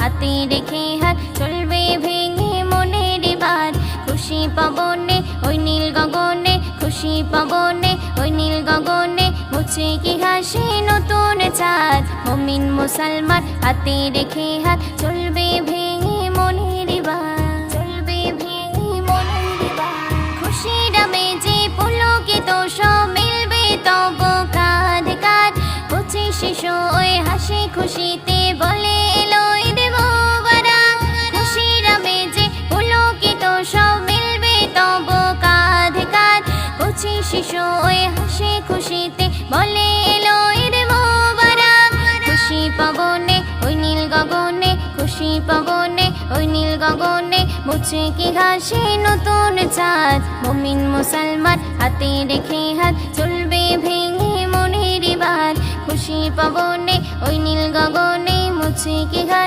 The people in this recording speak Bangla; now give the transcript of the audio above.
হাতে রেখে হাত চলবে ভেঙে মনের বাঁধ। খুশি পবনে ওই নীল গগনে, খুশি পবনে ওই নীল গগনে, মুছে কি হাসি নতুন চাঁদ। মুমিন মুসলমান হাতে রেখে হাত চলবে ভেঙে মনের বাঁধ, চলবে ভেঙে মনের বাঁধ। খুশির আমেজে পুলকিত সব মিলবে তব কাঁধ কাঁধ। 25 শিশু ওই হাসি খুশিতে বলে এলো ঈদ মোবারক। খুশির আমেজে পুলকিত সব মিলবে তব কাঁধ কাঁধ। 25 শিশু ওই হাসি খুশিতে বলে এলো ঈদ মোবারক। খুশি পবনে ওই নীল গগনে, খুশি পবনে ওই নীল গগনে, মুছে কি হাসি নতুন চাঁদ। মুমিন মুসলমান হাতে রেখে হাত চলবে ভেঙে মনের বাঁধ। খুশি পবনে ওই নীল গগনে, মুছে কি হাসি